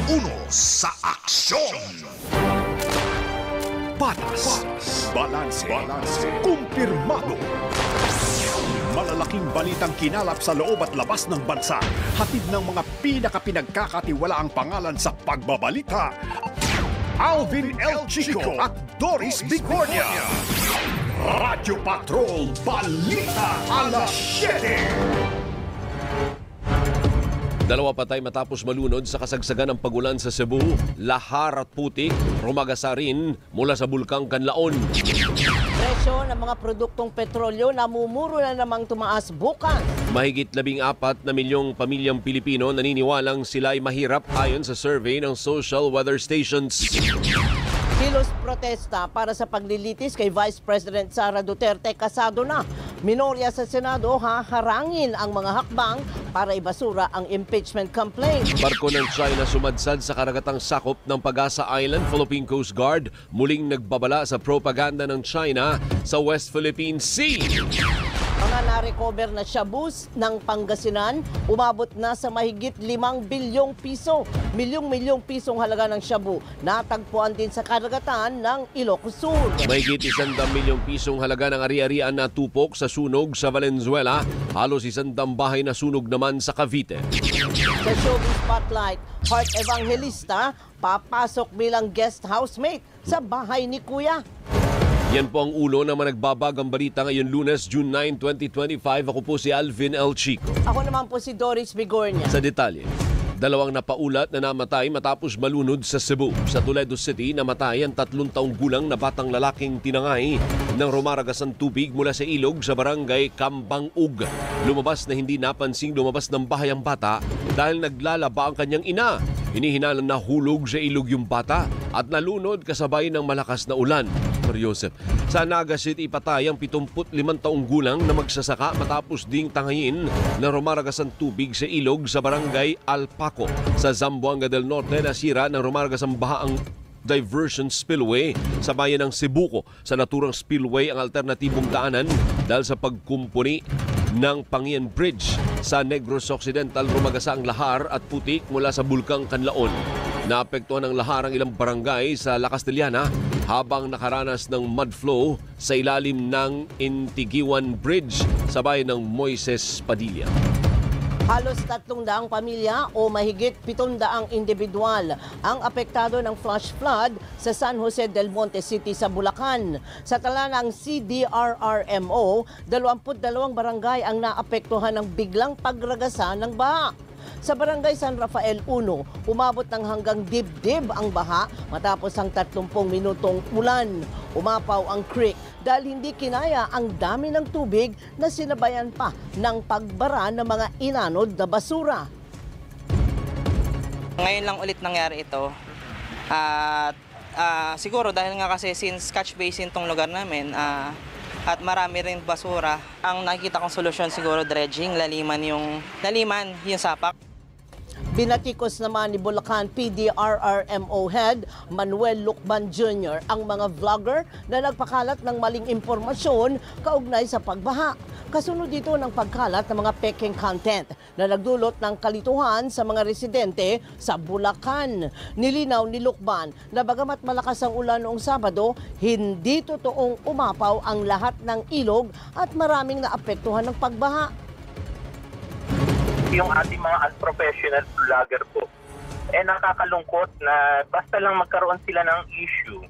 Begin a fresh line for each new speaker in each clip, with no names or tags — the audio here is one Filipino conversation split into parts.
1 sa aksyon. Patas, balanse, kumpirmado. Malalaking balitang kinalap sa loob at labas ng bansa. Hatid ng mga pinakapinagkakatiwalaang pangalan sa pagbabalita. Alvin L. Chico at Doris Bigornia. Radyo Patrol Balita Alas 7.
Dalawa patay matapos malunod sa kasagsagan ng pagulan sa Cebu. Lahar at putik, rumagasa rin mula sa Bulkang Kanlaon.
Presyo ng mga produktong petrolyo namumuro na namang tumaas bukas.
Mahigit 14 na milyong pamilyang Pilipino naniniwalang sila ay mahirap ayon sa survey ng social weather stations.
Kilos protesta para sa paglilitis kay Vice President Sara Duterte kasado na. Minorya sa Senado haharangin ang mga hakbang para ibasura ang impeachment complaint.
Barko ng China sumadsad sa karagatang sakop ng Pag-asa Island. Philippine Coast Guard muling nagbabala sa propaganda ng China sa West Philippine Sea.
Mga na-recover na shabus ng Pangasinan, umabot na sa mahigit 5 bilyong piso. Milyong pisong halaga ng shabu. Natagpuan din sa karagatan ng Ilocos Sur.
Mahigit 100 milyong pisong halaga ng ari-arian na tupok sa sunog sa Valenzuela. Halos 100 bahay na sunog naman sa Cavite.
Sa Showbiz Spotlight, Heart Evangelista papasok bilang guest housemate sa bahay ni Kuya.
Yan po ang ulo ng mga nagbabagang balita ngayon Lunes, June 9, 2025. Ako po si Alvin L. Chico.
Ako naman po si Doris Bigornia.
Sa detalye, dalawang napaulat na namatay matapos malunod sa Cebu. Sa Toledo City, namatay ang 3 taong gulang na batang lalaking tinangay ng rumaragas ang tubig mula sa ilog sa barangay Kambang-ug. Lumabas na hindi napansing lumabas ng bahay ang bata dahil naglalaba ang kanyang ina. Hinihinalang nahulog sa ilog yung bata at nalunod kasabay ng malakas na ulan. Joseph. Sa Naga City, patay ang 75 taong gulang na magsasaka matapos ding tangayin na rumaragas ang tubig sa ilog sa barangay Alpaco. Sa Zamboanga del Norte, nasira ng rumaragas ang baha ang diversion spillway sa bayan ng Cebuco. Sa naturang spillway ang alternatibong daanan dahil sa pagkumpuni ng Pangian Bridge. Sa Negros Occidental, rumagasa ang lahar at putik mula sa Bulkang Kanlaon. Naapektuhan ng lahar ang ilang barangay sa La Castellana habang nakaranas ng mud flow sa ilalim ng Intiguan Bridge sa bayan ng Moises Padilla.
Halos 300 pamilya o mahigit 700 individual ang apektado ng flash flood sa San Jose del Monte City sa Bulacan. Sa tala ng CDRRMO, 22 barangay ang naapektuhan ng biglang pagragasa ng baha. Sa barangay San Rafael 1, umabot ng hanggang dibdib ang baha matapos ang 30 minutong ulan. Umapaw ang creek dahil hindi kinaya ang dami ng tubig na sinabayan pa ng pagbara ng mga inanod na basura.
Ngayon lang ulit nangyari ito. At siguro dahil nga kasi since catch basin tong lugar namin, at marami rin basura, ang nakikita kong solusyon siguro dredging, laliman yung sapak.
Binatikos naman ni Bulacan PDRRMO Head Manuel Lucban Jr. ang mga vlogger na nagpakalat ng maling impormasyon kaugnay sa pagbaha. Kasunod dito ng pagkalat ng mga peking content na nagdulot ng kalituhan sa mga residente sa Bulacan. Nilinaw ni Lucban na bagamat malakas ang ulan noong Sabado, hindi totoong umapaw ang lahat ng ilog at maraming naapektuhan ng pagbaha.
Yung ating mga unprofessional vlogger po, nakakalungkot na basta lang magkaroon sila ng issue,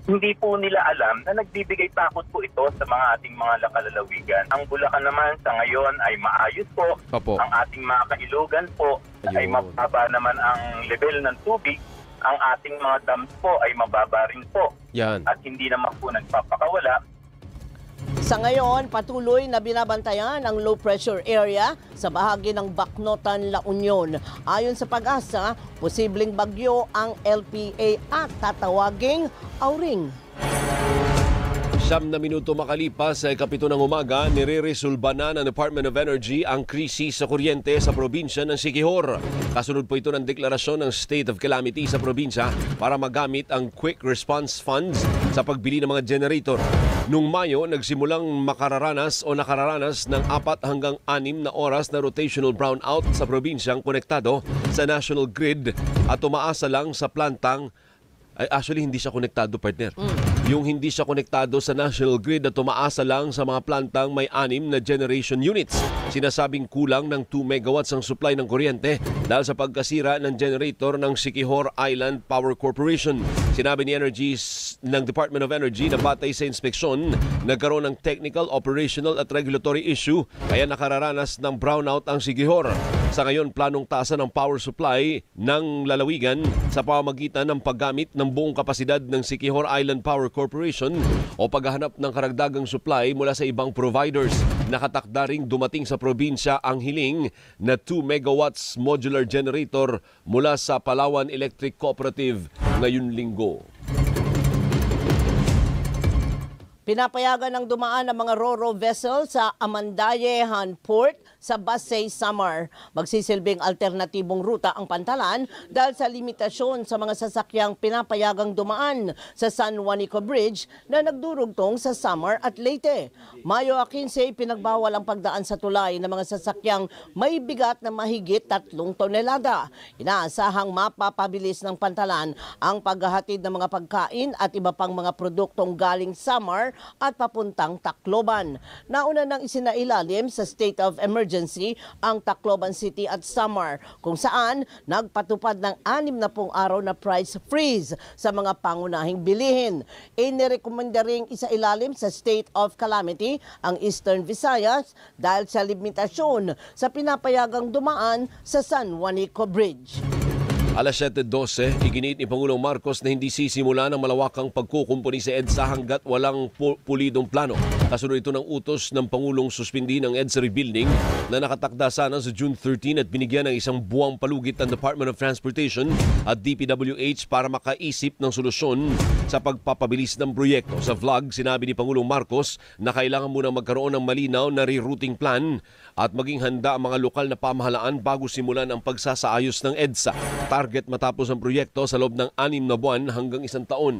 hindi po nila alam na nagbibigay takot po ito sa mga ating mga lakalalawigan. Ang Bulacan naman sa ngayon ay maayos po.
Opo.
Ang ating mga kailugan po ay mababa naman ang level ng tubig. Ang ating mga dams po ay mababa rin po.
Yan.
At hindi naman po nagpapakawala.
Sa ngayon, patuloy na binabantayan ang low pressure area sa bahagi ng Bacnotan, La Union. Ayon sa Pag-asa, posibleng bagyo ang LPA at tatawaging Auring.
9 na minuto makalipas sa ikapito ng umaga, nire-resolba na ng Department of Energy ang krisis sa kuryente sa probinsya ng Siquijor. Kasunod po ito ng deklarasyon ng State of Calamity sa probinsya para magamit ang Quick Response Funds sa pagbili ng mga generator. Noong Mayo, nagsimulang nakararanas ng 4 hanggang 6 na oras na rotational brownout sa probinsyang konektado sa national grid at umaasa lang sa plantang. Actually, hindi siya konektado, partner. Yung hindi siya konektado sa national grid at umaasa lang sa mga plantang may 6 na generation units. Sinasabing kulang ng 2 megawatts ang supply ng kuryente dahil sa pagkasira ng generator ng Siquijor Island Power Corporation. Sinabi ni ng Department of Energy na batay sa inspeksyon, nagkaroon ng technical, operational at regulatory issue kaya nakararanas ng brownout ang Siquijor. Sa ngayon, planong taasan ang power supply ng lalawigan sa pamamagitan ng paggamit ng buong kapasidad ng Siquijor Island Power Corporation o paghahanap ng karagdagang supply mula sa ibang providers. Nakatakda ring dumating sa probinsya ang hiling na 2 megawatts modular generator mula sa Palawan Electric Cooperative ngayong linggo.
Pinapayagan ng dumaan ang mga ro-ro vessel sa Amandayehan Port sa Basay, Samar. Magsisilbing alternatibong ruta ang Pantalan dahil sa limitasyon sa mga sasakyang pinapayagang dumaan sa San Juanico Bridge na nagdurugtong sa Samar at Leyte. Mayo 15, pinagbawal ang pagdaan sa tulay ng mga sasakyang may bigat na mahigit 3 tonelada. Inaasahang mapapabilis ng Pantalan ang paghahatid ng mga pagkain at iba pang mga produktong galing Samar at papuntang Tacloban. Nauna nang isinailalim sa state of emergency ang Tacloban City at Samar kung saan nagpatupad ng 60 araw na price freeze sa mga pangunahing bilihin. Inirekomenda ring isailalim sa state of calamity ang Eastern Visayas dahil sa limitasyon sa pinapayagang dumaan sa San Juanico Bridge.
Alas 7:12, iginiit ni Pangulong Marcos na hindi sisimula ng malawakang pagkukumpuni sa EDSA hanggat walang pulidong plano. Kasunod ito ng utos ng Pangulong suspindi ng EDSA rebuilding na nakatakda sana sa June 13 at binigyan ng 1 buwang palugit ng Department of Transportation at DPWH para makaisip ng solusyon sa pagpapabilis ng proyekto. Sa vlog, sinabi ni Pangulong Marcos na kailangan muna magkaroon ng malinaw na rerouting plan at maging handa ang mga lokal na pamahalaan bago simulan ang pagsasaayos ng EDSA. Target matapos ang proyekto sa loob ng 6 na buwan hanggang 1 taon.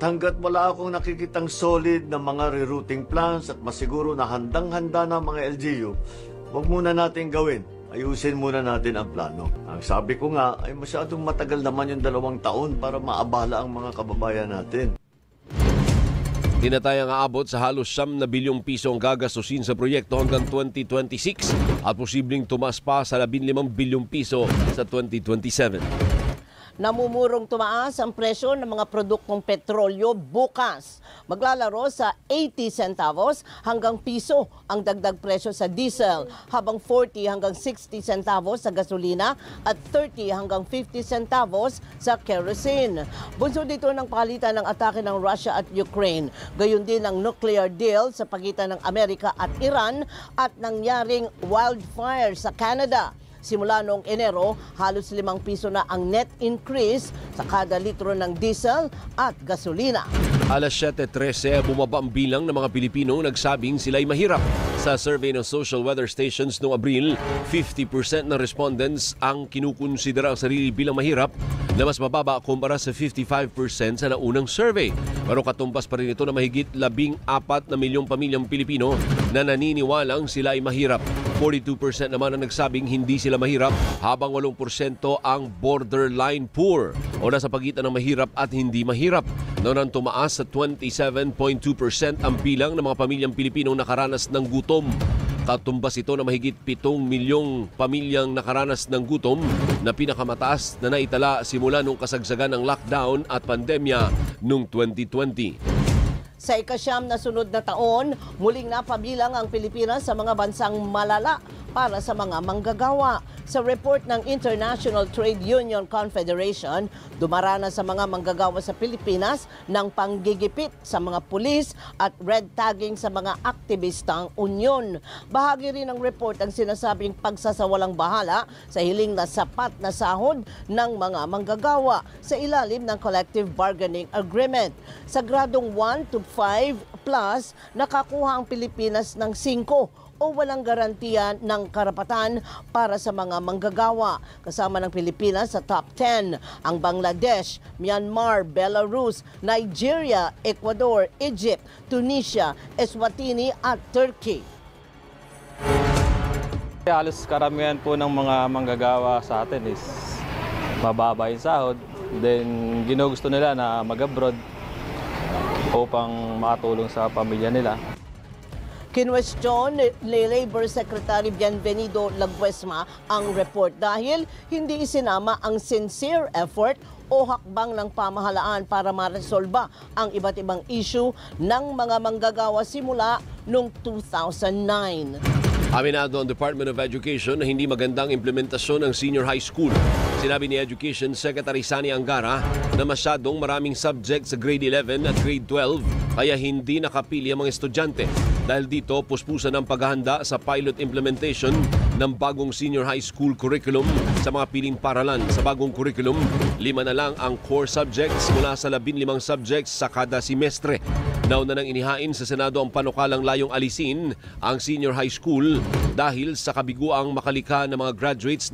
Hanggat wala akong nakikitang solid na mga rerouting plans at masiguro na handang-handa na mga LGU, huwag muna natin gawin. Ayusin muna natin ang plano. Ang sabi ko nga ay masyadong matagal naman yung 2 taon para maabala ang mga kababayan natin.
Tinatayang aabot sa halos 9 na bilyong piso ang gagastusin sa proyekto hanggang 2026 at posibleng tumaas pa sa 15 bilyong piso sa 2027.
Namumurong tumaas ang presyo ng mga produktong petrolyo bukas. Maglalaro sa 80 centavos hanggang piso ang dagdag presyo sa diesel, habang 40 hanggang 60 centavos sa gasolina at 30 hanggang 50 centavos sa kerosene. Bunso dito ng palitan ng atake ng Russia at Ukraine. Gayon din ang nuclear deal sa pagitan ng Amerika at Iran at nangyaring wildfire sa Canada. Simula noong Enero, halos 5 piso na ang net increase sa kada litro ng diesel at gasolina.
Alas 7:13, bumaba ang bilang ng mga Pilipino nagsabing sila'y mahirap. Sa survey ng social weather stations noong Abril, 50% ng respondents ang kinukonsidera ang sarili bilang mahirap na mas mababa kumpara sa 55% sa naunang survey. Pero katumbas pa rin ito na mahigit 14 na milyong pamilyang Pilipino na naniniwalang sila ay mahirap. 42% naman ang nagsabing hindi sila mahirap, habang 8% ang borderline poor o nasa pagitan ng mahirap at hindi mahirap. Noon tumaas sa 27.2% ang bilang ng mga pamilyang Pilipinong nakaranas ng gutom. Katumbas ito na mahigit 7 milyong pamilyang nakaranas ng gutom na pinakamataas na naitala simula nung kasagsagan ng lockdown at pandemya noong 2020.
Sa ika-9 na sunod na taon, muling napabilang ang Pilipinas sa mga bansang malala para sa mga manggagawa. Sa report ng International Trade Union Confederation, dumarana sa mga manggagawa sa Pilipinas ng panggigipit sa mga pulis at red tagging sa mga aktivistang unyon. Bahagi rin ng report ang sinasabing pagsasawalang bahala sa hiling na sapat na sahod ng mga manggagawa sa ilalim ng Collective Bargaining Agreement. Sa gradong 1 to 5 plus, nakakuha ang Pilipinas ng 5 o walang garantiya ng karapatan para sa mga manggagawa. Kasama ng Pilipinas sa top 10 ang Bangladesh, Myanmar, Belarus, Nigeria, Ecuador, Egypt, Tunisia, Eswatini at Turkey.
Halos karamihan po ng mga manggagawa sa atin is mababa yung sahod. Then ginugusto nila na mag-abroad upang makatulong sa pamilya nila.
Kinwestiyon ni Labor Secretary Bienvenido Laguesma ang report dahil hindi isinama ang sincere effort o hakbang ng pamahalaan para maresolba ang iba't ibang issue ng mga manggagawa simula noong 2009.
Aminado ang Department of Education na hindi magandang implementasyon ng senior high school. Sinabi ni Education Secretary Sani Angara na masyadong maraming subject sa grade 11 at grade 12 kaya hindi nakapili ang mga estudyante. Dahil dito, puspusan ang paghahanda sa pilot implementation ng bagong senior high school curriculum sa mga piling paralan. Sa bagong curriculum, 5 na lang ang core subjects mula sa 15 subjects sa kada semestre. Nauna nang inihain sa Senado ang panukalang layong alisin ang senior high school dahil sa kabiguang makalikha ng mga graduates